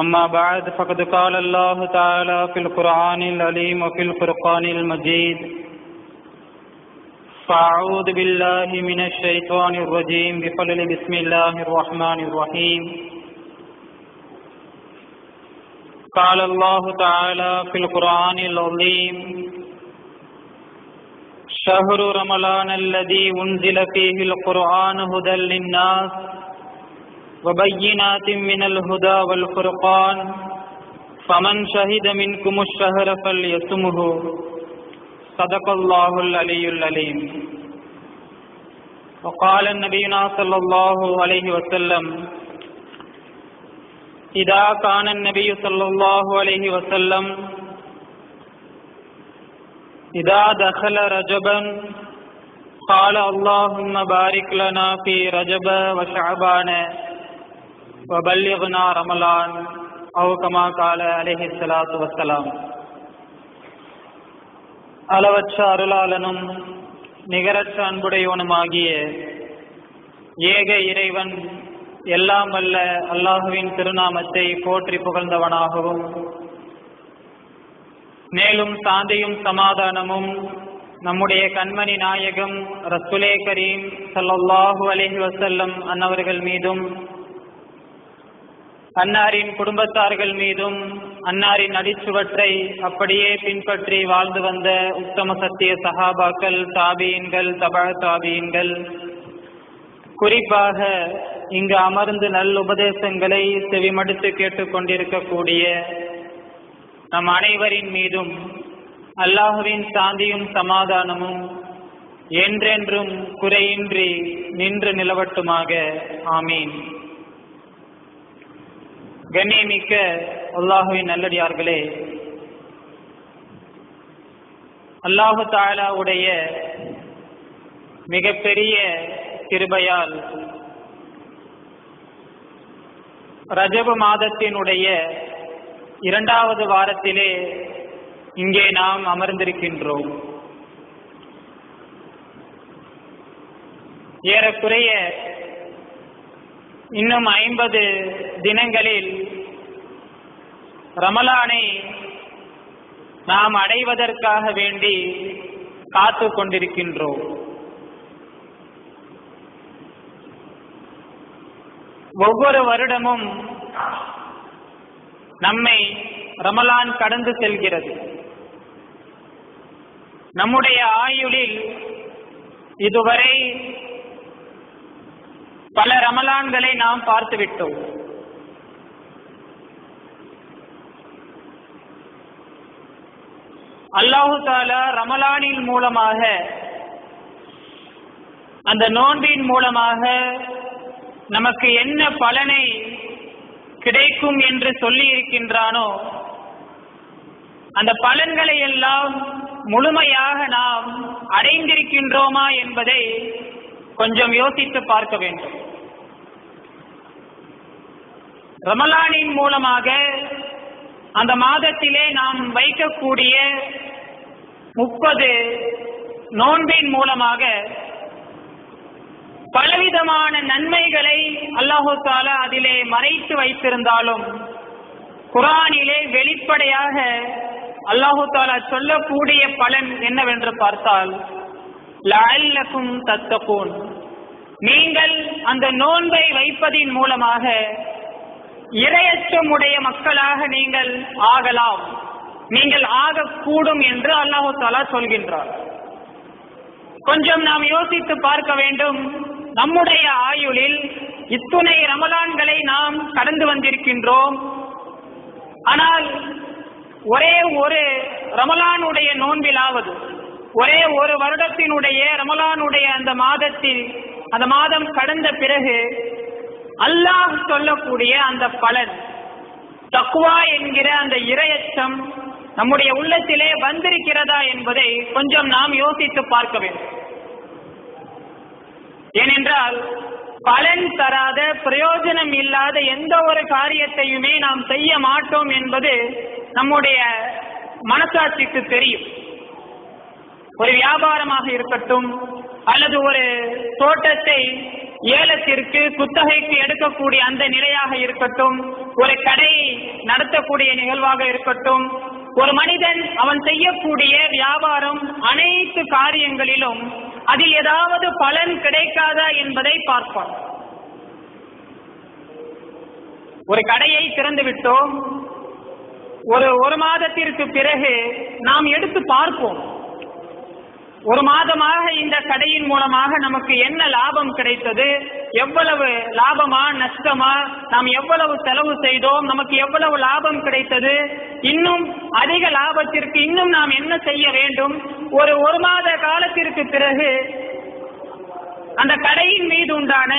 أما بعد فقد قال الله تعالى في القرآن العليم وفي الفرقان المجيد فأعوذ بالله من الشيطان الرجيم بفضل بسم الله الرحمن الرحيم قال الله تعالى في القرآن العظيم شهر رمضان الذي أنزل فيه القرآن هدى للناس وبينات من الهدى والفرقان فمن شهد منكم الشهر فليصمه صدق الله العلي العليم. وقال نبينا صلى الله عليه وسلم إذا كان النبي صلى الله عليه وسلم إذا دخل رجبا قال اللهم بارك لنا في رجب وشعبان وبلغنا رمضان أو كما قال عليه الصلاة والسلام. அளவற்ற அருளாளனும் நிகரற்ற அன்புடையவனுமாகிய ஏக இறைவன் எல்லாம் வல்ல அல்லாஹுவின் திருநாமத்தை போற்றி புகழ்ந்தவனாகவும், மேலும் சாந்தியும் சமாதானமும் நம்முடைய கண்மணி நாயகம் ரசூலே கரீம் ஸல்லல்லாஹு அலைஹி வஸல்லம் அன்னவர்கள் மீதும், அன்னாரின் குடும்பத்தார்கள் மீதும், அன்னாரின் அடிச்சுவற்றை அப்படியே பின்பற்றி வாழ்ந்து வந்த உத்தம சத்திய சஹாபாக்கள், தாபீன்கள், தபா தாபீன்கள், குறிப்பாக இங்கு அமர்ந்து நல்லுபதேசங்களை செவிமடுத்து கேட்டுக்கொண்டிருக்கக்கூடிய நம் அனைவரின் மீதும் அல்லாஹுவின் சாந்தியும் சமாதானமும் என்றென்றும் குறையின்றி நின்று நிலவட்டுமாக. ஆமீன். கண்ணியமிக்க அல்லாஹுவின் நல்லடியார்களே, அல்லாஹு தஆலாவுடைய மிகப்பெரிய கிருபையால் ரஜப மாதத்தினுடைய 2வது வாரத்திலே இங்கே நாம் அமர்ந்திருக்கின்றோம். ஏறக்குறைய இன்னும் 50 தினங்களில் ரமலானை நாம் அடைவதற்காக வேண்டி காத்து கொண்டிருக்கின்றோம். ஒவ்வொரு வருடமும் நம்மை ரமலான் கடந்து செல்கிறது. நம்முடைய ஆயுளில் இதுவரை பல ரமலான்களை நாம் பார்த்துவிட்டோம். அல்லாஹு தஆலா ரமலானின் மூலமாக, அந்த நோன்பின் மூலமாக நமக்கு என்ன பலனை கிடைக்கும் என்று சொல்லி இருக்கின்றானோ, அந்த பலன்களை எல்லாம் முழுமையாக நாம் அடைந்திருக்கின்றோமா என்பதை கொஞ்சம் யோசித்து பார்க்க வேண்டும். ரமலானின் மூலமாக அந்த மாதத்திலே நாம் வைக்கக்கூடிய 30 நோன்பின் மூலமாக பலவிதமான நன்மைகளை அல்லாஹு தஆலா அதிலே மறைத்து வைத்திருந்தாலும், குர்ஆனிலே வெளிப்படையாக அல்லாஹு தஆலா சொல்லக்கூடிய பலன் என்னவென்று பார்த்தால், லஅல்லகும் தத்தகூன், நீங்கள் அந்த நோன்பை வைப்பதின் மூலமாக இறையச்சமுடைய மக்களாக நீங்கள் ஆகலாம், நீங்கள் ஆகக்கூடும் என்று அல்லாஹு தஆலா சொல்கின்றார். கொஞ்சம் நாம் யோசித்து பார்க்க வேண்டும். நம்முடைய ஆயுளில் இத்துணை ரமலான்களை நாம் கடந்து வந்திருக்கின்றோம். ஆனால் ஒரே ஒரு ரமலானுடைய நோன்பிலாவது, ஒரே ஒரு வருடத்தினுடைய ரமலானுடைய அந்த மாதம் கடந்த பிறகு அல்லாஹ் சொல்லக்கூடிய அந்த பலன், தக்வா என்கிற அந்த இறையச்சம் நம்முடைய உள்ளத்திலே வந்திருக்கிறதா என்பதை கொஞ்சம் நாம் யோசித்து பார்க்க வேண்டும். ஏனென்றால் பலன் தராத, பிரயோஜனம் இல்லாத எந்த ஒரு காரியத்தையுமே நாம் செய்ய மாட்டோம் என்பது நம்முடைய மனசாட்சிக்கு தெரியும். ஒரு வியாபாரமாக இருக்கட்டும், அல்லது ஒரு தோட்டத்தை ஏலத்திற்கு குத்தகைக்கு எடுக்கக்கூடிய அந்த நிலையாக இருக்கட்டும், ஒரு கடையை நடத்தக்கூடிய நிகழ்வாக இருக்கட்டும், ஒரு மனிதன் அவன் செய்யக்கூடிய வியாபாரம் அனைத்து காரியங்களிலும் அதில் ஏதாவது பலன் கிடைக்காதா என்பதை பார்ப்பான். ஒரு கடையை திறந்து விட்டோம், ஒரு மாதத்திற்கு பிறகு நாம் எடுத்து பார்ப்போம், ஒரு மாதமாக இந்த கடையின் மூலமாக நமக்கு என்ன லாபம் கிடைத்தது, எவ்வளவு லாபமா நஷ்டமா, நாம் எவ்வளவு செலவு செய்தோம், நமக்கு எவ்வளவு லாபம் கிடைத்தது, இன்னும் அதிக லாபத்திற்கு இன்னும் நாம் என்ன செய்ய வேண்டும். ஒரு மாத காலத்திற்கு பிறகு அந்த கடையின் மீது உண்டான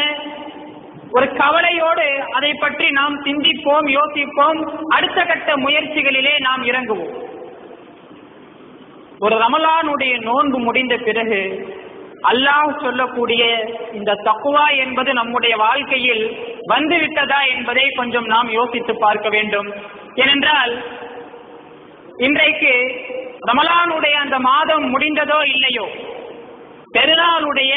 ஒரு கவலையோடு அதை பற்றி நாம் சிந்திப்போம், யோசிப்போம், அடுத்த கட்ட முயற்சிகளிலே நாம் இறங்குவோம். ஒரு ரமலானுடைய நோன்பு முடிந்த பிறகு அல்லாஹ் சொல்லக்கூடிய இந்த தக்வா என்பது நம்முடைய வாழ்க்கையில் வந்துவிட்டதா என்பதை கொஞ்சம் நாம் யோசித்து பார்க்க வேண்டும். ஏனென்றால் இன்றைக்கு ரமலானுடைய அந்த மாதம் முடிந்ததோ இல்லையோ, பெருநாளுடைய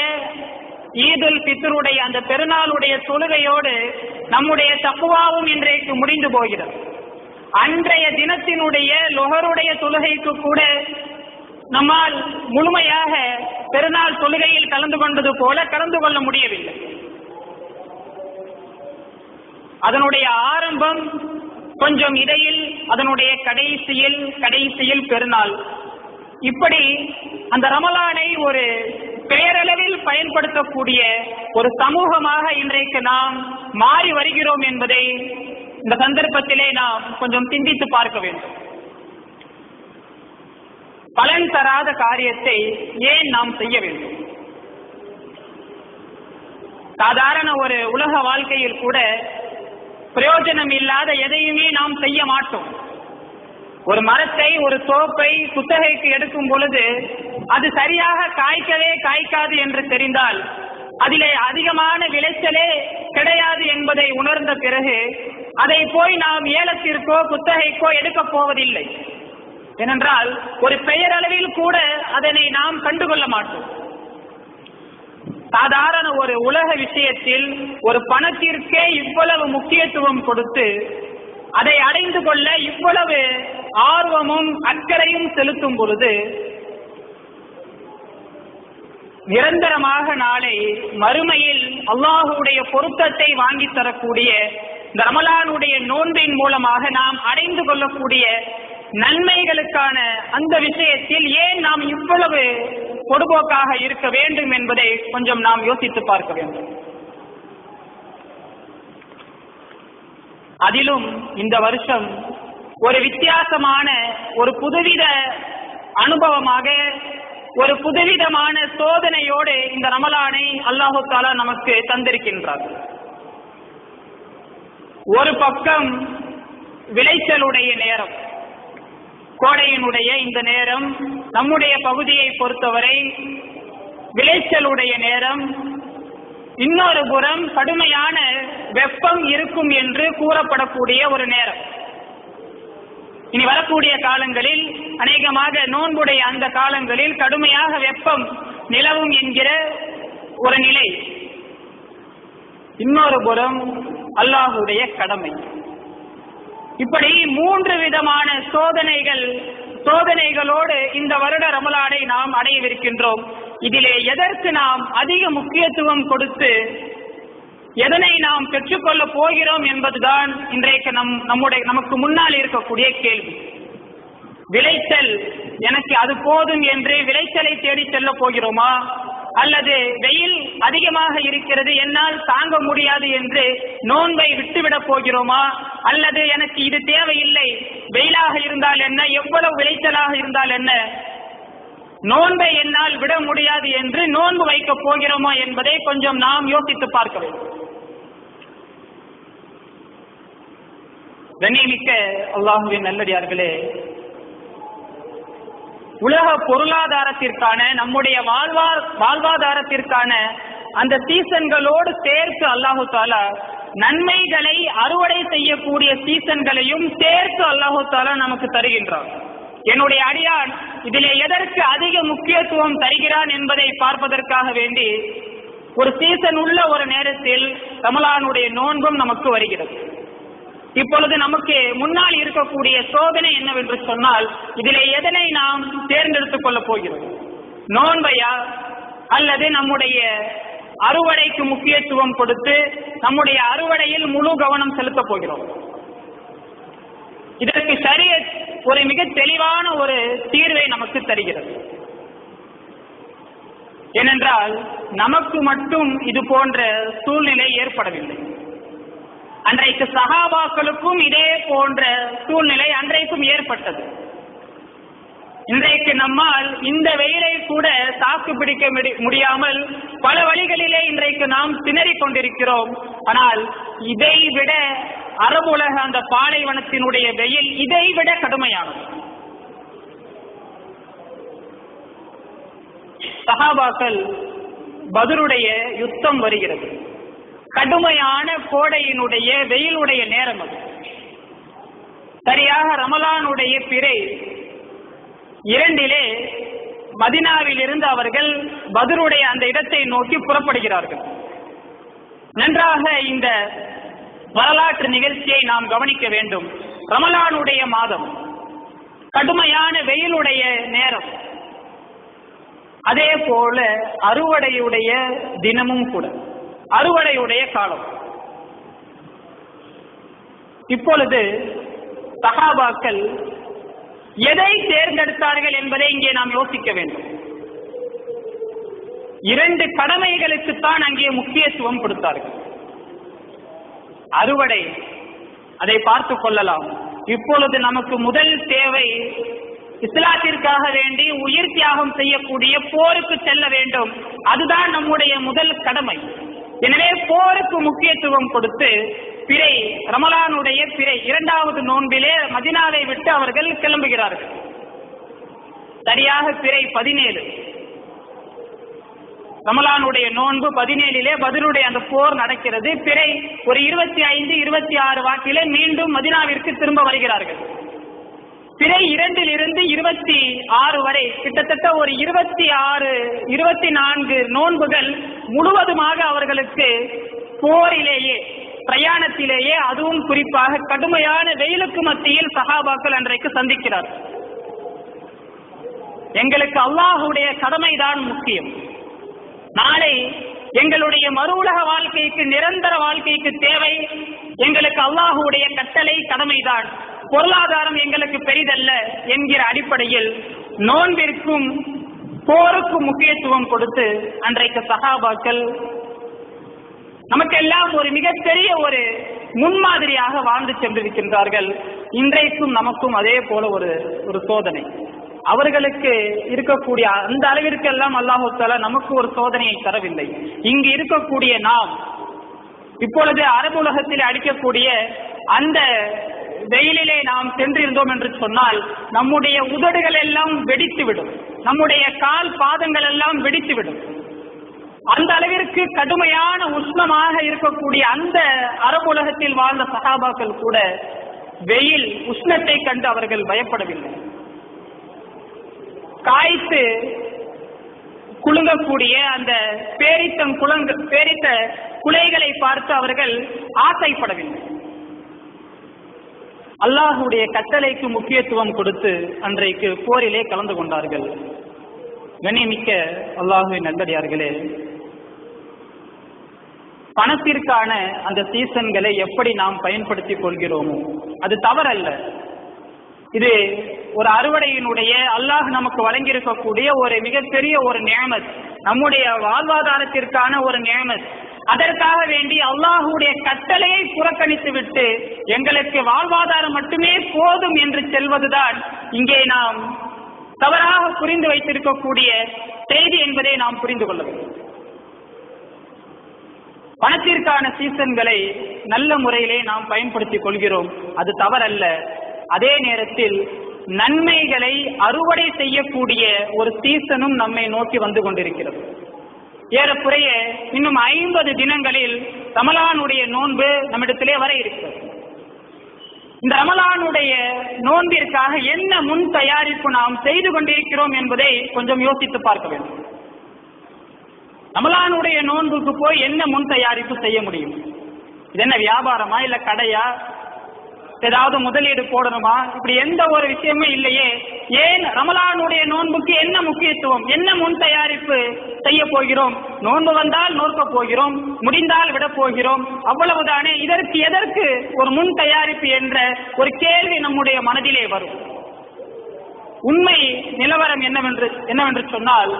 ஈதுல் ஃபித்ருடைய அந்த பெருநாளுடைய தொழுகையோடு நம்முடைய தக்வாவும் இன்றைக்கு முடிந்து போகிறது. அன்றைய தினத்தினுடைய லொஹருடைய தொழுகைக்கு கூட நம்மால் முழுமையாக பெருநாள் தொழுகையில் கலந்து கொண்டது போல கலந்து கொள்ள முடியவில்லை. அதனுடைய ஆரம்பம் கொஞ்சம் இடையில், அதனுடைய கடைசியில் பெருநாள். இப்படி அந்த ரமலானை ஒரு பெயரளவில் பயன்படுத்தக்கூடிய ஒரு சமூகமாக இன்றைக்கு நாம் மாறி வருகிறோம் என்பதை இந்த சந்தர்ப்பத்திலே நாம் கொஞ்சம் சிந்தித்து பார்க்க வேண்டும். பலன் தராத காரியத்தை ஏன் நாம் செய்ய வேண்டும்? சாதாரண ஒரு உலக வாழ்க்கையில் கூட பிரயோஜனம் இல்லாத எதையுமே நாம் செய்ய மாட்டோம். ஒரு மரத்தை, ஒரு தோப்பை குத்தகைக்கு எடுக்கும் பொழுது அது சரியாக காய்க்கவே காய்க்காது என்று தெரிந்தால், அதிலே அதிகமான விளைச்சலே கிடையாது என்பதை உணர்ந்த பிறகு அதை போய் நாம் ஏலத்திற்கோ குத்தகைக்கோ எடுக்கப் போவதில்லை. ஏனென்றால் ஒரு பெயரளவில் கூட அதனை நாம் கண்டுகொள்ள மாட்டோம். சாதாரண ஒரு உலக விஷயத்தில் ஒரு பணத்திற்கே இவ்வளவு முக்கியத்துவம் கொடுத்து அதை அடைந்து கொள்ள இவ்வளவு ஆர்வமும் அக்கறையும் செலுத்தும் பொழுது, நிரந்தரமாக நாளை மறுமையில் அல்லாஹுடைய பொருத்தத்தை வாங்கி தரக்கூடிய இந்த ரமலானுடைய நோன்பின் மூலமாக நாம் அடைந்து கொள்ளக்கூடிய நன்மைகளுக்கான அந்த விஷயத்தில் ஏன் நாம் இவ்வளவு பொடுபோக்காக இருக்க வேண்டும் என்பதை கொஞ்சம் நாம் யோசித்து பார்க்க வேண்டும். அதிலும் இந்த வருஷம் ஒரு வித்தியாசமான, ஒரு புதுவித அனுபவமாக, ஒரு புதுவிதமான சோதனையோடு இந்த ரமலானை அல்லாஹு தஆலா நமக்கு தந்திருக்கின்றார். ஒரு பக்கம் விளைச்சலுடைய நேரம், கோடையினுடைய இந்த நேரம் நம்முடைய பகுதியை பொறுத்தவரை விளைச்சலுடைய நேரம். இன்னொரு புறம் கடுமையான வெப்பம் இருக்கும் என்று கூறப்படக்கூடிய ஒரு நேரம். இனி வரக்கூடிய காலங்களில், அநேகமாக நோன்புடைய அந்த காலங்களில் கடுமையாக வெப்பம் நிலவும் என்கிற ஒரு நிலை. இன்னொரு புறம் அல்லாஹுடைய கடமை. இப்படி மூன்று விதமான சோதனைகளோடு இந்த வருட ரமலானை நாம் அடையவிருக்கின்றோம். இதிலே எதற்கு நாம் அதிக முக்கியத்துவம் கொடுத்து எதனை நாம் பெற்றுக்கொள்ள போகிறோம் என்பதுதான் இன்றைக்கு நமக்கு முன்னால் இருக்கக்கூடிய கேள்வி. விளைச்சல், எனக்கு அது போதும் என்று விளைச்சலை தேடி செல்ல போகிறோமா, அல்லது வெயில் அதிகமாக இருக்கிறது என்னால் தாங்க முடியாது என்று நோன்பை விட்டுவிடப் போகிறோமா, அல்லது எனக்கு இது தேவையில்லை, வெயிலாக இருந்தால் என்ன, எவ்வளவு விளைச்சலாக இருந்தால் என்ன, நோன்பை என்னால் விட முடியாது என்று நோன்பு வைக்கப் போகிறோமா என்பதை கொஞ்சம் நாம் யோசித்து பார்க்க வேண்டும். கண்ணியமிக்க அல்லாஹுவின் நல்லடியார்களே, உலக பொருளாதாரத்திற்கான, நம்முடைய வாழ்வாதாரத்திற்கான அந்த சீசன்களோடு சேர்த்து அல்லாஹு தஆலா நன்மைகளை அறுவடை செய்யக்கூடிய சீசன்களையும் சேர்த்து அல்லாஹு தஆலா நமக்கு தருகின்றார். என்னுடைய அடியான் இதிலே எதற்கு அதிக முக்கியத்துவம் தருகிறான் என்பதை பார்ப்பதற்காக வேண்டி ஒரு சீசன் உள்ள ஒரு நேரத்தில் ரமலானுடைய நோன்பும் நமக்கு வருகிறது. இப்பொழுது நமக்கு முன்னால் இருக்கக்கூடிய சோதனை என்னவென்று சொன்னால், இதிலே எதனை நாம் தேர்ந்தெடுத்துக் கொள்ளப் போகிறோம்? நோன்பையா அல்லது நம்முடைய அறுவடைக்கு முக்கியத்துவம் கொடுத்து நம்முடைய அறுவடையில் முழு கவனம் செலுத்தப் போகிறோம்? இதற்கு ஷரியத் ஒரு மிக தெளிவான ஒரு தீர்வை நமக்கு தருகிறது. ஏனென்றால் நமக்கு மட்டும் இது போன்ற சூழ்நிலை ஏற்படவில்லை. அன்றைக்கு சஹாபாக்களுக்கும் இதே போன்ற சூழ்நிலை அன்றைக்கும் ஏற்பட்டது. இன்றைக்கு நம்மால் இந்த வெயிலை கூட தாக்கு பிடிக்க முடியாமல் பல வழிகளிலே இன்றைக்கு நாம் திணறிக் கொண்டிருக்கிறோம். ஆனால் இதைவிட அரபு உலக அந்த பாலைவனத்தினுடைய வெயில் இதைவிட கடுமையானது. சஹாபாக்கள் பத்ருடைய யுத்தம் வருகிறது, கடுமையான கோடையினுடைய வெயிலுடைய நேரம் அது. சரியாக ரமலானுடைய பிறை 2 மதீனாவில் இருந்து அவர்கள் பத்ருடைய அந்த இடத்தை நோக்கி புறப்படுகிறார்கள். நன்றாக இந்த வரலாற்று நிகழ்ச்சியை நாம் கவனிக்க வேண்டும். ரமலானுடைய மாதம், கடுமையான வெயிலுடைய நேரம், அதே போல அறுவடையுடைய தினமும் கூட, அறுவடையுடைய காலம். இப்பொழுது சஹாபாக்கள் எதை தேர்ந்தெடுத்தார்கள் என்பதை இங்கே நாம் யோசிக்க வேண்டும். 2 கடமைகளுக்குத்தான் அங்கே முக்கியத்துவம் கொடுத்தார்கள். அறுவடை, அதை பார்த்துக் கொள்ளலாம். இப்பொழுது நமக்கு முதல் தேவை இஸ்லாத்திற்காக வேண்டி உயிர் தியாகம் செய்யக்கூடிய போருக்கு செல்ல வேண்டும். அதுதான் நம்முடைய முதல் கடமை. எனவே போருக்கு முக்கியத்துவம் கொடுத்து பிறை, ரமலானுடைய பிறை 2வது நோன்பிலே மதீனாவை விட்டு அவர்கள் கிளம்புகிறார்கள். சரியாக பிறை 17, ரமலானுடைய நோன்பு 17 பத்ருடைய அந்த போர் நடக்கிறது. பிறை ஒரு 25, 26 வாக்கிலே மீண்டும் மதீனாவிற்கு திரும்ப வருகிறார்கள். பிறை 2 26 வரை கிட்டத்தட்ட ஒரு 26, 24 நோன்புகள் முழுவதுமாக அவர்களுக்கு போரிலேயே, பிரயாணத்திலேயே, அதுவும் குறிப்பாக கடுமையான வெயிலுக்கு மத்தியில் சஹாபாக்கள் அன்றைக்கு சந்திக்கிறார். எங்களுக்கு அல்லாஹ்வுடைய கடமைதான் முக்கியம். நாளை எங்களுடைய மறு உலக வாழ்க்கைக்கு, நிரந்தர வாழ்க்கைக்கு தேவை எங்களுக்கு அல்லாஹ்வுடைய கட்டளை, கடமைதான். பொருளாதாரம் எங்களுக்கு பெரிதல்ல என்கிற அடிப்படையில் நோன்பிற்கும் போருக்கும் முக்கியத்துவம் கொடுத்து அன்றைக்கு சஹாபாக்கள் நமக்கெல்லாம் ஒரு மிகப்பெரிய ஒரு முன்மாதிரியாக வாழ்ந்து சென்றிருக்கின்றார்கள். இன்றைக்கும் நமக்கும் அதே போல ஒரு சோதனை. அவர்களுக்கு இருக்கக்கூடிய அந்த அளவிற்கெல்லாம் அல்லாஹு தஆலா நமக்கு ஒரு சோதனையை தரவில்லை. இங்கு இருக்கக்கூடிய நாம் இப்பொழுது அரபு உலகத்தில் அடிக்கக்கூடிய அந்த வெயிலிலே நாம் சென்றிருந்தோம் என்று சொன்னால் நம்முடைய உதடுகள் எல்லாம் வெடித்துவிடும், நம்முடைய கால் பாதங்கள் எல்லாம் வெடித்துவிடும். அந்த அளவிற்கு கடுமையான உஷ்ணமாக இருக்கக்கூடிய அந்த அரபு உலகத்தில் வாழ்ந்த சஹாபாக்கள் கூட வெயில் உஷ்ணத்தை கண்டு அவர்கள் பயப்படவில்லை. காய்த்து குலுங்கக்கூடிய அந்த பேரித்த குலைகளை பார்த்து அவர்கள் ஆசைப்படவில்லை. அல்லாஹ்வுடைய கட்டளைக்கு முக்கியத்துவம் கொடுத்து அன்றைக்கு போரிலே கலந்து கொண்டார்கள். கண்ணியமிக்க அல்லாஹ்வின் நல்லடியார்களே, பணத்திற்கான அந்த சீசன்களை எப்படி நாம் பயன்படுத்திக் கொள்கிறோமோ அது தவறல்ல. இது ஒரு அறுவடையினுடைய அல்லாஹ் நமக்கு வழங்கியிருக்கக்கூடிய ஒரு மிகப்பெரிய ஒரு நியமத், நம்முடைய வாழ்வாதாரத்திற்கான ஒரு நியமத். அதற்காக வேண்டி அல்லாஹ்வுடைய கட்டளையை புறக்கணித்து விட்டு எங்களுக்கு வாழ்வாதாரம் மட்டுமே போதும் என்று செல்வதுதான் இங்கே நாம் தவறாக புரிந்து வைத்திருக்கக்கூடிய செய்தி என்பதை நாம் புரிந்து கொள்ள வேண்டும். பணத்திற்கான சீசன்களை நல்ல முறையிலே நாம் பயன்படுத்திக் கொள்கிறோம், அது தவறல்ல. அதே நேரத்தில் நன்மைகளை அறுவடை செய்யக்கூடிய ஒரு சீசனும் நம்மை நோக்கி வந்து கொண்டிருக்கிறது. ஏறக்குறைய இன்னும் 50 தினங்களில் ரமலானுடைய நோன்பு நம்மிடத்திலே வர இருக்கிறது. இந்த ரமலானுடைய நோன்பிற்காக என்ன முன் தயாரிப்பு நாம் செய்து கொண்டிருக்கிறோம் என்பதை கொஞ்சம் யோசித்து பார்க்க வேண்டும். ரமலானுடைய நோன்புக்கு போய் என்ன முன் தயாரிப்பு செய்ய முடியும்? இது என்ன வியாபாரமா, இல்ல கடையா, ஏதாவது முதலீடு போடணுமா? இப்படி எந்த ஒரு விஷயமும் இல்லையே. ஏன் ரமலானுடைய நோன்புக்கு என்ன முக்கியத்துவம், என்ன முன் தயாரிப்பு செய்ய போகிறோம்? நோன்பு வந்தால் நோக்க போகிறோம், முடிந்தால் விட போகிறோம், அவ்வளவுதானே. இதற்கு எதற்கு ஒரு முன் தயாரிப்பு என்ற ஒரு கேள்வி நம்முடைய மனதிலே வரும். உண்மை நிலவரம் என்னவென்று சொன்னால்,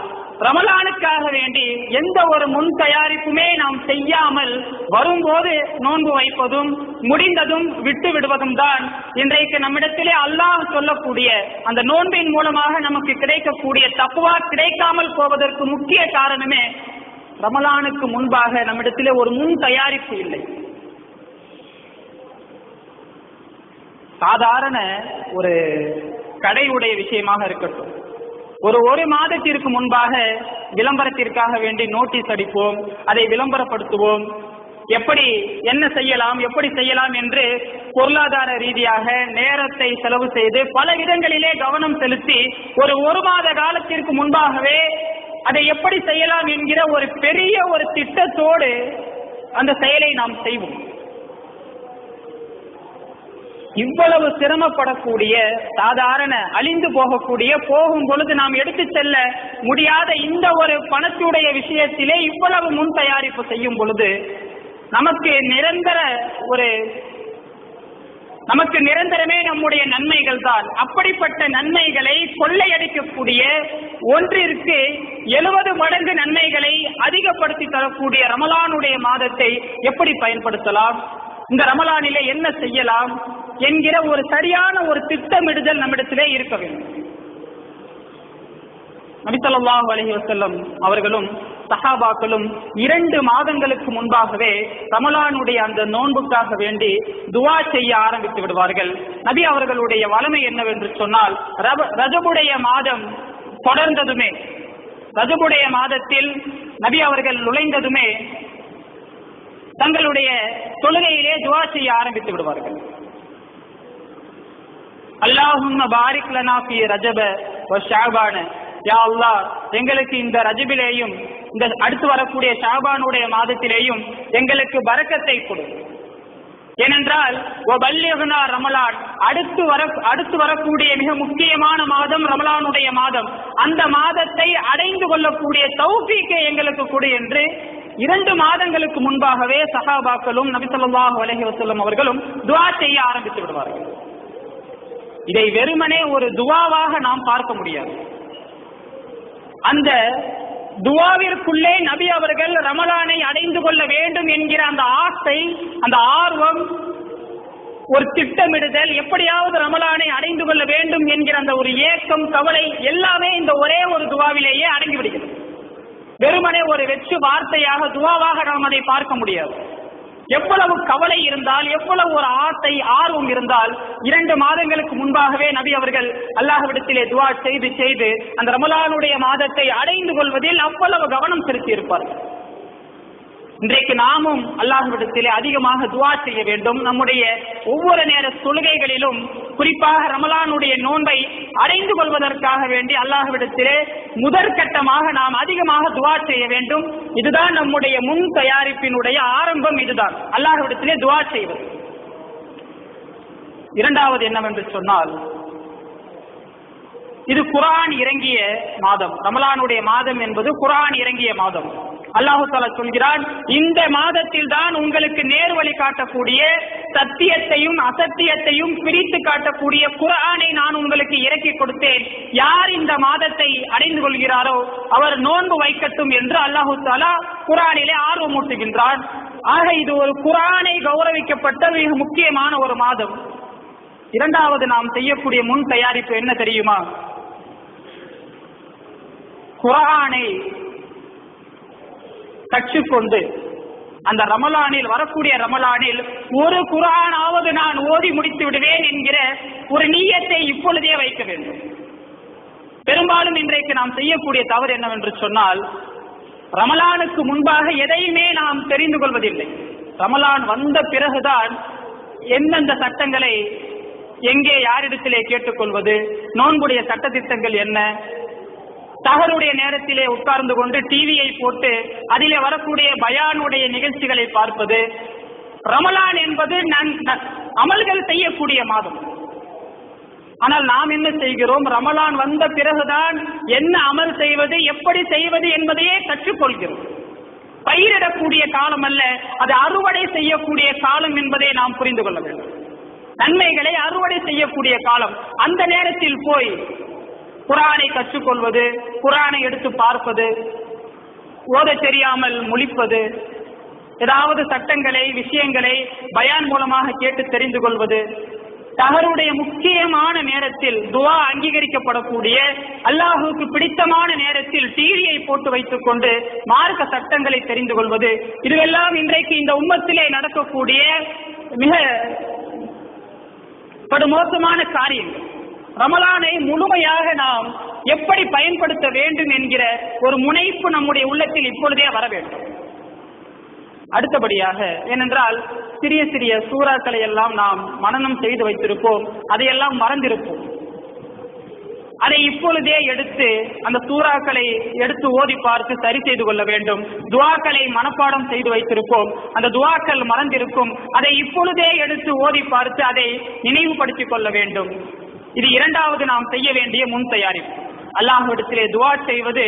ரமலானுக்காக வேண்டி எந்த ஒரு முன் தயாரிப்புமே நாம் செய்யாமல் வரும்போது நோன்பு வைப்பதும் முடிந்ததும் விட்டு விடுவதும் தான் இன்றைக்கு நம்மிடத்திலே அல்லாஹ் சொல்லக்கூடிய அந்த நோன்பின் மூலமாக நமக்கு கிடைக்கக்கூடிய தக்வா கிடைக்காமல் போவதற்கு முக்கிய காரணமே ரமலானுக்கு முன்பாக நம்மிடத்திலே ஒரு முன் தயாரிப்பு இல்லை. சாதாரண ஒரு கடையுடைய விஷயமாக இருக்கட்டும், ஒரு மாதத்திற்கு முன்பாக விளம்பரத்திற்காக வேண்டி நோட்டீஸ் அடிப்போம், அதை விளம்பரப்படுத்துவோம், என்ன செய்யலாம் என்று பொருளாதார ரீதியாக நேரத்தை செலவு செய்து பல விதங்களிலே கவனம் செலுத்தி ஒரு மாத காலத்திற்கு முன்பாகவே அதை எப்படி செய்யலாம் என்கிற ஒரு பெரிய ஒரு திட்டத்தோடு அந்த செயலை நாம் செய்வோம். இவ்வளவு சிரமப்படக்கூடிய, சாதாரண அழிந்து போகக்கூடிய, போகும் பொழுது நாம் எடுத்து செல்ல முடியாத இந்த ஒரு பணத்துடைய விஷயத்திலே இவ்வளவு முன் தயாரிப்பு செய்யும் பொழுது நமக்கு நிரந்தரமே நம்முடைய நன்மைகள் தான். அப்படிப்பட்ட நன்மைகளை கொள்ளையடிக்கக்கூடிய, ஒன்றிற்கு 70 மடங்கு நன்மைகளை அதிகப்படுத்தி தரக்கூடிய ரமலானுடைய மாதத்தை எப்படி பயன்படுத்தலாம், இந்த ரமலானிலே என்ன செய்யலாம் என்கிற ஒரு சரியான ஒரு திட்டமிடுதல் நம்மிடத்திலே இருக்க வேண்டும். நபி ஸல்லல்லாஹு அலைஹி வஸல்லம் அவர்களும் சஹாபாக்களும் 2 மாதங்களுக்கு முன்பாகவே ரமலானுடைய அந்த நோன்புக்காக வேண்டி துஆ செய்ய ஆரம்பித்து விடுவார்கள். நபி அவர்களுடைய வளமை என்னவென்று சொன்னால், ரஜபுடைய மாதம் தொடர்ந்ததுமே, ரஜபுடைய மாதத்தில் நபி அவர்கள் நுழைந்ததுமே தங்களுடைய தொழுகையிலே துஆ செய்ய ஆரம்பித்து விடுவார்கள். அல்லாஹும்ம பாரிக் லனா ஃபீ ரஜப வ ஷஅபான, யா அல்லாஹ் எங்களுக்கு இந்த ரஜபிலேயும் இந்த அடுத்து வரக்கூடிய ஷஅபானுடைய மாதத்திலேயும் எங்களுக்கு பரக்கத்தை கொடு. ஏனென்றால் வபல்லிக்னா ரமலான், அடுத்து வரக்கூடிய மிக முக்கியமான மாதம் ரமலானுடைய மாதம், அந்த மாதத்தை அடைந்து கொள்ளக்கூடிய தௌஃபீக்கை எங்களுக்கு கொடு என்று 2 மாதங்களுக்கு முன்பாகவே சஹாபாக்களும் நபி ஸல்லல்லாஹு அலைஹி வஸல்லம் அவர்களும் துஆ செய்ய ஆரம்பித்து விடுவார்கள். இதை வெறுமனே ஒரு துஆவாக நாம் பார்க்க முடியாது. அந்த துஆவிற்குள்ளே நபி அவர்கள் ரமலானை அடைந்து கொள்ள வேண்டும் என்கிற அந்த ஆசை, அந்த ஆர்வம், ஒரு திட்டமிடுதல், எப்படியாவது ரமலானை அடைந்து கொள்ள வேண்டும் என்கிற அந்த ஒரு ஏக்கம், கவலை எல்லாமே இந்த ஒரே ஒரு துஆவிலேயே அடங்கி விடுகிறது. வெறுமனே ஒரு வெற்று வார்த்தையாக துஆவாக நாம் அதை பார்க்க முடியாது. எவ்வளவு கவலை இருந்தால், எவ்வளவு ஒரு ஆசை ஆர்வம் இருந்தால் 2 மாதங்களுக்கு முன்பாகவே நபி அவர்கள் அல்லாஹ்விடத்திலே துஆ செய்து அந்த ரமலானுடைய மாதத்தை அடைந்து கொள்வதில் அவ்வளவு கவனம் செலுத்தி இருப்பார்கள். இன்றைக்கு நாமும் அல்லாஹ்விடத்திலே அதிகமாக துஆ செய்ய வேண்டும். நம்முடைய ஒவ்வொரு நேர தொழுகைகளிலும் குறிப்பாக ரமலானுடைய நோன்பை அடைந்து கொள்வதற்காக வேண்டி அல்லாஹ்விடத்திலே முதற்கட்டமாக நாம் அதிகமாக துஆ செய்ய வேண்டும். இதுதான் நம்முடைய முன் தயாரிப்பினுடைய ஆரம்பம். இதுதான் அல்லாஹ்விடத்திலே துஆ செய்வது. இரண்டாவது என்னவென்று சொன்னால், இது குர்ஆன் இறங்கிய மாதம். ரமலானுடைய மாதம் என்பது குர்ஆன் இறங்கிய மாதம். அல்லாஹ் தஆலா சொல்கிறான், இந்த மாதத்தில் தான் உங்களுக்கு நேர்வழி காட்டக்கூடிய, சத்தியத்தையும் அசத்தியத்தையும் பிரித்து காட்டக்கூடிய குர்ஆனை நான் உங்களுக்கு இறக்கி கொடுத்தேன். யார் இந்த மாதத்தை அடைந்து கொள்கிறாரோ அவர் நோன்பு வைக்கட்டும் என்று அல்லாஹ் தஆலா குர்ஆனிலே ஆர்வமூட்டுகின்றான். ஆக இது ஒரு குர்ஆனை கௌரவிக்கப்பட்ட மிக முக்கியமான ஒரு மாதம். இரண்டாவது நாம் செய்யக்கூடிய முன் தயாரிப்பு என்ன தெரியுமா? குர்ஆனை கற்றுக்கொண்டு அந்த ரமலானில், வரக்கூடிய ரமலானில் ஒரு குர்ஆனாவது நான் ஓதி முடித்து விடுவேன் என்கிற ஒரு நியத்தை இப்பொழுதே வைக்க வேண்டும். பெரும்பாலும் இன்றைக்கு நாம் செய்யக்கூடிய தவறு என்னவென்று சொன்னால், ரமலானுக்கு முன்பாக எதையுமே நாம் தெரிந்து கொள்வதில்லை. ரமலான் வந்த பிறகுதான் எந்தெந்த சட்டங்களை எங்கே யாரிடத்திலே கேட்டுக்கொள்வது, நோன்புடைய சட்ட திட்டங்கள் என்ன, சஹருடைய நேரத்திலே உட்கார்ந்து கொண்டு டிவியை போட்டு அதிலே வரக்கூடிய பயானுடைய நிகழ்ச்சிகளை பார்ப்பது. ரமலான் என்பது அமல்கள் செய்யக்கூடிய மாதம். ஆனால் நாம் என்ன செய்கிறோம்? ரமலான் வந்த பிறகுதான் என்ன அமல் செய்வது, எப்படி செய்வது என்பதையே கற்றுக்கொள்கிறோம். பயிரிடக்கூடிய காலம் அல்ல, அது அறுவடை செய்யக்கூடிய காலம் என்பதை நாம் புரிந்து கொள்ள வேண்டும். நன்மைகளை அறுவடை செய்யக்கூடிய காலம். அந்த நேரத்தில் போய் குர்ஆனை கற்றுக்கொள்வது, குர்ஆனை எடுத்து பார்ப்பது, ஓத தெரியாமல் முழிப்பது, ஏதாவது சட்டங்களை விஷயங்களை பயான் மூலமாக கேட்டு தெரிந்து கொள்வது, சஹருடைய முக்கியமான நேரத்தில் துஆ அங்கீகரிக்கப்படக்கூடிய அல்லாஹுக்கு பிடித்தமான நேரத்தில் டிவியை போட்டு வைத்துக் கொண்டு மார்க்க சட்டங்களை தெரிந்து கொள்வது, இதுவெல்லாம் இன்றைக்கு இந்த உம்மத்திலே நடக்கக்கூடிய மிக படுமோசமான காரியங்கள். ரமலானை முழுமையாக நாம் எப்படி பயன்படுத்த வேண்டும் என்கிற ஒரு முனைப்பு நம்முடைய உள்ளத்தில் இப்பொழுதே வர வேண்டும். அடுத்தபடியாக, ஏனென்றால் சிறிய சிறிய சூறாக்களை எல்லாம் நாம் மனனம் செய்து வைத்திருப்போம், அதையெல்லாம் மறந்திருப்போம். அதை இப்பொழுதே எடுத்து அந்த சூறாக்களை எடுத்து ஓதி பார்த்து சரி செய்து கொள்ள வேண்டும். துஆக்களை மனப்பாடம் செய்து வைத்திருப்போம், அந்த துஆக்கள் மறந்திருக்கும், அதை இப்பொழுதே எடுத்து ஓதி பார்த்து அதை நினைவுபடுத்திக் கொள்ள வேண்டும். இது இரண்டாவது நாம் செய்ய வேண்டிய முன் தயாரிப்பு. அல்லாஹ்விடத்திலே துஆ செய்வது,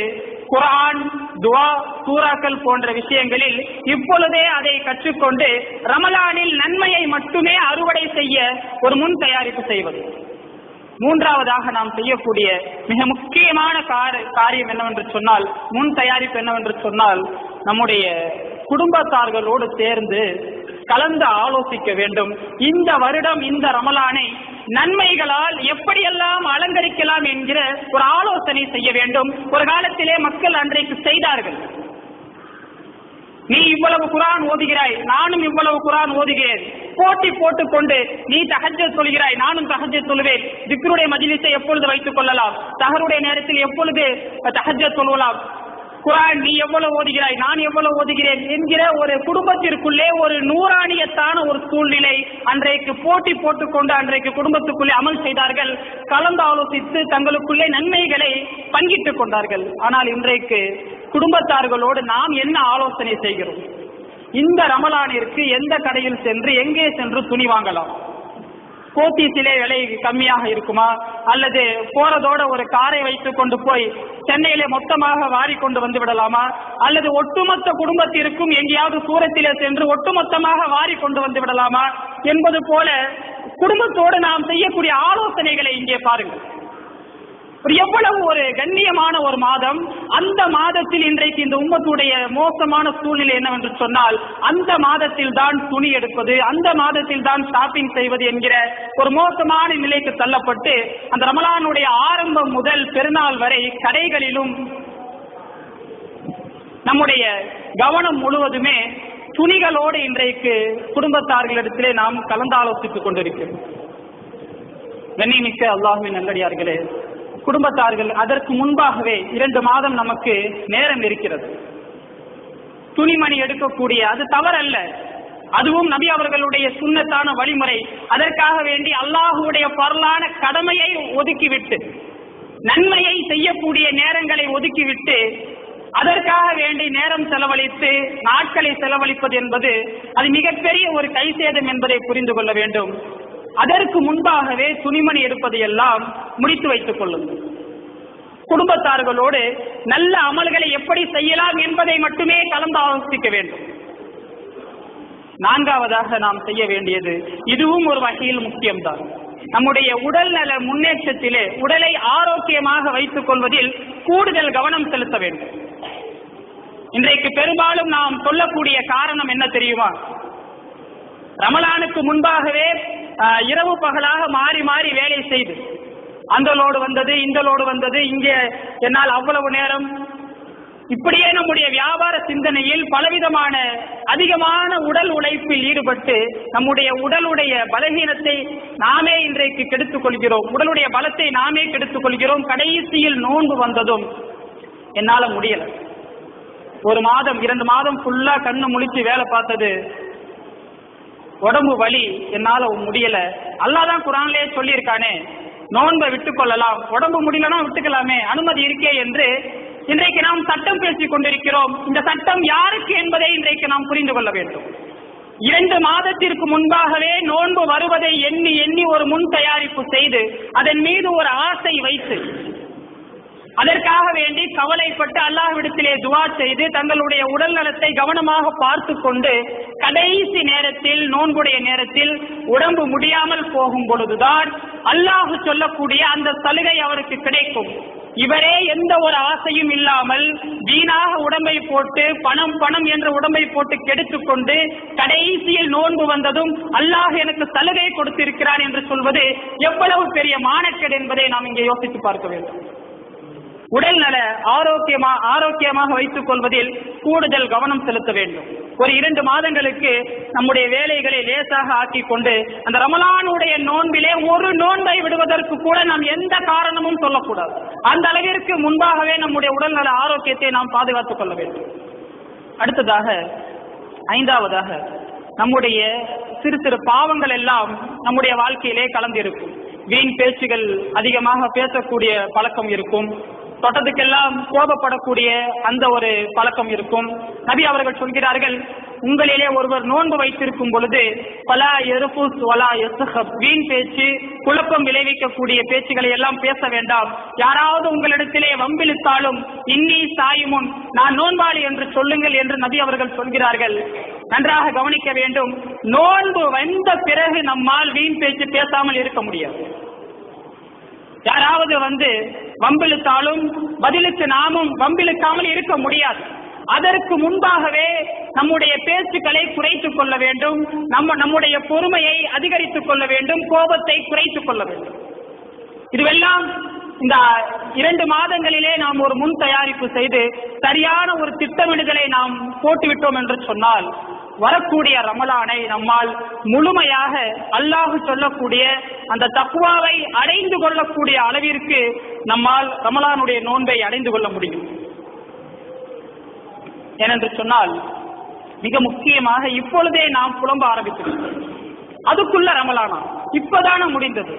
குர்ஆன், துஆ, சூறாக்கள் போன்ற விஷயங்களில் இப்பொழுதே அதை கற்றுக்கொண்டு ரமலானில் நன்மையை மட்டுமே அறுவடை செய்ய ஒரு முன் தயாரிப்பு செய்வது. மூன்றாவதாக நாம் செய்யக்கூடிய மிக முக்கியமான காரியம் என்னவென்று சொன்னால், முன் தயாரிப்பு என்னவென்று சொன்னால், நம்முடைய குடும்பத்தார்களோடு சேர்ந்து கலந்து ஆலோசிக்க வேண்டும். இந்த வருடம் இந்த ரமலானை நன்மைகளால் எப்படியெல்லாம் அலங்கரிக்கலாம் என்கிற ஒரு ஆலோசனை செய்ய வேண்டும். ஒரு காலத்திலே மக்கள் அன்றைக்கு செய்தார்கள். நீ இவ்வளவு குர்ஆன் ஓதுகிறாய், நானும் இவ்வளவு குர்ஆன் ஓதுகிறேன், போட்டி போட்டுக்கொண்டு நீ தஹஜ்ஜத் சொல்கிறாய், நானும் தஹஜ்ஜத் சொல்லுவேன், திக்ருடைய மஜ்லிஸை எப்பொழுது வைத்துக் கொள்ளலாம், சஹருடைய நேரத்தில் எப்பொழுது தஹஜ்ஜத் சொல்லலாம், குர்ஆன் நீ எவ்வளவு ஓதுகிறாய், நான் எவ்வளவு ஓதுகிறேன் என்கிற ஒரு குடும்பத்திற்குள்ளே ஒரு நூறாணியத்தான ஒரு சூழ்நிலை அன்றைக்கு போட்டி போட்டுக்கொண்டு அன்றைக்கு குடும்பத்துக்குள்ளே அமல் செய்தார்கள். கலந்து ஆலோசித்து தங்களுக்குள்ளே நன்மைகளை பங்கிட்டுக் கொண்டார்கள். ஆனால் இன்றைக்கு குடும்பத்தார்களோடு நாம் என்ன ஆலோசனை செய்கிறோம்? இந்த ரமலானிற்கு எந்த கடையில் சென்று எங்கே சென்று துணி வாங்கலாம்? போத்தீஸிலே விலை கம்மியாக இருக்குமா, அல்லது போறதோட ஒரு காரை வைத்துக் கொண்டு போய் சென்னையிலே மொத்தமாக வாரி கொண்டு வந்து விடலாமா, அல்லது ஒட்டுமொத்த குடும்பத்திற்கும் எங்கேயாவது சூரத்திலே சென்று ஒட்டுமொத்தமாக வாரி கொண்டு வந்து விடலாமா என்பது போல குடும்பத்தோடு நாம் செய்யக்கூடிய ஆலோசனைகளை இங்கே பாருங்கள். எவ்வளவு ஒரு கண்ணியமான ஒரு மாதம். அந்த மாதத்தில் இன்றைக்கு இந்த உம்மத்துடைய மோசமான சூழ்நிலை என்னவென்று சொன்னால், அந்த மாதத்தில் தான் துணி எடுப்பது, அந்த மாதத்தில் தான் ஷாப்பிங் செய்வது என்கிற ஒரு மோசமான நிலைக்கு தள்ளப்பட்டு அந்த ரமலானுடைய ஆரம்பம் முதல் பெருநாள் வரை கடைகளிலும் நம்முடைய கவனம் முழுவதுமே துணிகளோடு இன்றைக்கு குடும்பத்தார்களிடத்திலே நாம் கலந்தாலோசித்துக் கொண்டிருக்கிறோம். கண்ணியமிக்க அல்லாஹ்வின் நல்லடியார்களே, குடும்பத்தார்கள் அதற்கு முன்பாகவே 2 மாதம் நமக்கு நேரம் இருக்கிறது. துணிமணி எடுக்கக்கூடிய அது தவறல்ல, அதுவும் நபி அவர்களுடைய சுன்னத்தான வழிமுறை. அதற்காக வேண்டி அல்லாஹுடைய பரலான கடமையை ஒதுக்கிவிட்டு நன்மையை செய்யக்கூடிய நேரங்களை ஒதுக்கிவிட்டு அதற்காக வேண்டி நேரம் செலவழித்து நாட்களை செலவழிப்பது என்பது அது மிகப்பெரிய ஒரு கைசேதம் என்பதை புரிந்து கொள்ள வேண்டும். அதற்கு முன்பாகவே துணிமணி எடுப்பதையெல்லாம் முடித்து வைத்துக் கொள்ளுங்கள். குடும்பத்தார்களோடு நல்ல அமல்களை எப்படி செய்யலாம் என்பதை மட்டுமே கலந்து ஆலோசிக்க வேண்டும். நான்காவதாக நாம் செய்ய வேண்டியது, இதுவும் ஒரு வகையில் முக்கியம்தான், நம்முடைய உடல் நல முன்னேற்றத்திலே உடலை ஆரோக்கியமாக வைத்துக் கொள்வதில் கூடுதல் கவனம் செலுத்த வேண்டும். இன்றைக்கு பெரும்பாலும் நாம் சொல்லக்கூடிய காரணம் என்ன தெரியுமா? ரமலானுக்கு முன்பாகவே இரவு பகலாக மாறி மாறி வேலை செய்து அந்த லோடு வந்தது, இந்த லோடு வந்தது, இங்கே என்னால் அவ்வளவு நேரம், இப்படியே நம்முடைய வியாபார சிந்தனையில் பலவிதமான அதிகமான உடல் உழைப்பில் ஈடுபட்டு நம்முடைய உடலுடைய பலவீனத்தை நாமே இன்றைக்கு கெடுத்துக் கொள்கிறோம், உடலுடைய பலத்தை நாமே கெடுத்துக் கொள்கிறோம். கடைசியில் நோன்பு வந்ததும் என்னால முடியல, 1 மாதம் 2 மாதம் ஃபுல்லா கண்ணு முழிச்சு வேலை பார்த்தது, உடம்பு வலி, என்னால முடியல. அல்லாஹ் தான் குர்ஆன்லயே சொல்லியிருக்கானே, நோன்பை விட்டுக் கொள்ளலாம், உடம்பு முடியலன்னா விட்டுக்கலாமே, அனுமதி இருக்கே என்று இன்றைக்கு நாம் சட்டம் பேசிக் கொண்டிருக்கிறோம். இந்த சட்டம் யாருக்கு என்பதை இன்றைக்கு நாம் புரிந்து கொள்ள வேண்டும். 2 மாதத்திற்கு முன்பாகவே நோன்பு வருவதை எண்ணி எண்ணி ஒரு முன் தயாரிப்பு செய்து அதன் மீது ஒரு ஆசை வைத்து அதற்காக வேண்டி கவலைப்பட்டு அல்லாஹ்விடத்திலே துஆ செய்து தங்களுடைய உடல் நலத்தை கவனமாக பார்த்து கொண்டு கடைசி நேரத்தில் நோன்புடைய நேரத்தில் உடம்பு முடியாமல் போகும் பொழுதுதான் அல்லாஹ் சொல்லக்கூடிய அந்த சலுகை அவருக்கு கிடைக்கும். இவரே எந்த ஒரு ஆசையும் இல்லாமல் வீணாக உடம்பை போட்டு பணம் என்ற உடம்பை போட்டு கெடுத்துக் கொண்டு கடைசியில் நோன்பு வந்ததும் அல்லாஹ் எனக்கு சலுகை கொடுத்திருக்கிறான் என்று சொல்வது எவ்வளவு பெரிய மானக்கேடு என்பதை நாம் இங்கே யோசித்து பார்க்க வேண்டும். உடல் நல ஆரோக்கியமாக வைத்துக் கொள்வதில் கூடுதல் கவனம் செலுத்த வேண்டும். ஒரு 2 மாதங்களுக்கு நம்முடைய வேலைகளை லேசாக ஆக்கிக் கொண்டு அந்த ரமலானுடைய நோன்பிலே ஒரு நோன்பை விடுவதற்கு கூட நாம் எந்த காரணமும் சொல்லக்கூடாது. அந்த அளவிற்கு முன்பாகவே நம்முடைய உடல் நல ஆரோக்கியத்தை நாம் பாதுகாத்துக் கொள்ள வேண்டும். அடுத்ததாக 5வதாக நம்முடைய சிறு சிறு பாவங்கள் எல்லாம் நம்முடைய வாழ்க்கையிலே கலந்திருக்கும். வீண் பேச்சுகள் அதிகமாக பேசக்கூடிய பழக்கம் இருக்கும். தொட்டதுக்கெல்லாம் கோபப்படக்கூடிய அந்த ஒரு பழக்கம் இருக்கும். நபி அவர்கள் சொல்கிறார்கள், உங்களிலே ஒருவர் நோன்பு வைத்திருக்கும் பொழுது பலா எருஃபுஸ் வலா யஸ்ஹப், வீண் பேச்சு குழப்பம் விளைவிக்கக்கூடிய பேச்சுகளை எல்லாம் பேச வேண்டாம். யாராவது உங்களிடத்திலே வம்பிழுத்தாலும் இன்னி சாயிமுன், நான் நோன்பாளி என்று சொல்லுங்கள் என்று நபி அவர்கள் சொல்கிறார்கள். நன்றாக கவனிக்க வேண்டும். நோன்பு வந்த பிறகு நம்மால் வீண் பேச்சு பேசாமல் இருக்க முடியாது. யாராவது வம்பிழுத்தாலும் பதிலுக்கு நாமும் வம்பிழுக்காமல் இருக்க முடியாது. அதற்கு முன்பாகவே நம்முடைய பேச்சுக்களை குறைத்துக் கொள்ள வேண்டும். நம்முடைய பொறுமையை அதிகரித்துக் கொள்ள வேண்டும். கோபத்தை குறைத்துக் கொள்ள வேண்டும். இதுவெல்லாம் இந்த 2 மாதங்களிலே நாம் ஒரு முன் தயாரிப்பு செய்து சரியான ஒரு திட்டமிடுதலை நாம் போட்டுவிட்டோம் என்று சொன்னால் வரக்கூடிய ரமலானை நம்மால் முழுமையாக அல்லாஹ் சொல்லக்கூடிய அந்த தக்வாவை அடைந்து கொள்ளக்கூடிய அளவிற்கு நம்மால் ரமலானுடைய நோன்பை அடைந்து கொள்ள முடியும். ஏனென்று சொன்னால் மிக முக்கியமாக இப்பொழுதே நாம் புலம்ப ஆரம்பித்திருக்கிறோம். அதுக்குள்ள ரமலானா இப்பதான முடிந்தது,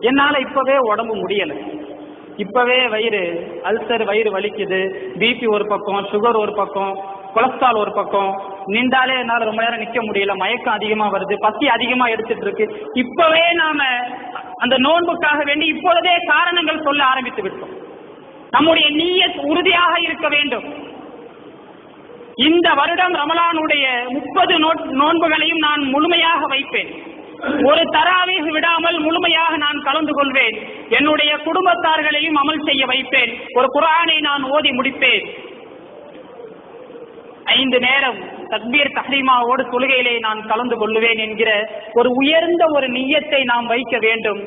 என்னால இப்பவே உடம்பு முடியல, இப்பவே அல்சர் வயிறு வலிக்குது, பிபி ஒரு பக்கம், சுகர் ஒரு பக்கம், கொலஸ்ட்ரால் ஒரு பக்கம், நின்றாலே என்னால் ரொம்ப நேரம் நிக்க முடியல, மயக்கம் அதிகமா வருது, பசி அதிகமா எடுத்துட்டு இருக்கு. இப்பவே நாம அந்த நோன்புக்காக வேண்டி இப்பொழுதே காரணங்கள் சொல்ல ஆரம்பித்து விட்டோம். நம்முடைய நிய்யத் உறுதியாக இருக்க வேண்டும். இந்த வருடம் ரமலானுடைய 30 நோன்புகளையும் நான் முழுமையாக வைப்பேன். ஒரு தராவீஹ் விடாமல் முழுமையாக நான் கலந்து கொள்வேன். என்னுடைய குடும்பத்தார்களையும் அமல் செய்ய வைப்பேன். ஒரு குர்ஆனை நான் ஓதி முடிப்பேன். 5 நேரம் தக்பீர் தஹ்ரீமாவோடு தொழுகையிலே நான் கலந்து கொள்வேன் என்கிற ஒரு உயர்ந்த ஒரு நிய்யத்தை நாம் வைக்க வேண்டும்.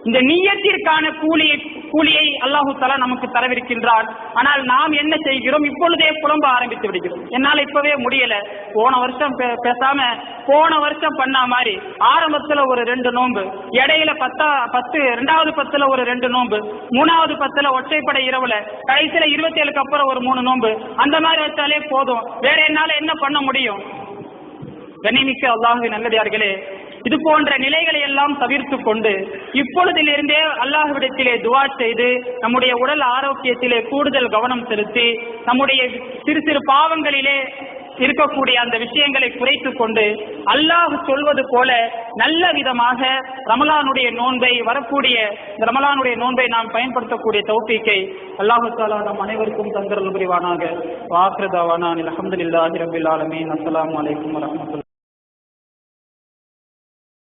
இந்த நிய்யத்திற்கான கூலியை அல்லாஹு தஆலா நமக்கு தரவிருக்கின்றார். ஆனால் நாம் என்ன செய்கிறோம்? இப்பொழுதே புலம்ப ஆரம்பித்து விடுகிறோம். என்னால் இப்பவே முடியல, போன வருஷம் பேசாம போன வருஷம் பண்ண மாதிரி ஆரம்பத்துல ஒரு 2 நோன்பு, இடையில 2வது 10ல ஒரு 2 நோன்பு, 3வது 10ல ஒற்றைப்படை இரவுல, கடைசியில 27க்கு அப்புறம் ஒரு 3 நோன்பு, அந்த மாதிரி வச்சாலே போதும். வேற என்னால என்ன பண்ண முடியும்? கண்ணியமிக்க அல்லாஹ்வின் நல்லடியார்களே, இது போன்ற நிலைகளை எல்லாம் தவிர்த்து கொண்டு இப்பொழுதிலிருந்தே அல்லாஹ்விடத்திலே துஆ செய்து நம்முடைய உடல் ஆரோக்கியத்திலே கூடுதல் கவனம் செலுத்தி நம்முடைய சிறு சிறு பாவங்களிலே இருக்கக்கூடிய அந்த விஷயங்களை குறைத்துக் கொண்டு அல்லாஹ் சொல்வது போல நல்ல விதமாக ரமலானுடைய நோன்பை வரக்கூடிய ரமலானுடைய நோன்பை நாம் பயன்படுத்தக்கூடிய தௌஃபீக்கை அல்லாஹ் தஆலா நம் அனைவருக்கும் தந்தருள் புரிவானாக. வாக்ரதாவானா அல்ஹம்துலில்லாஹி ரப்பில் ஆலமீன். அஸ்ஸலாமு அலைக்கும் வரஹ்மத்துல்லாஹி.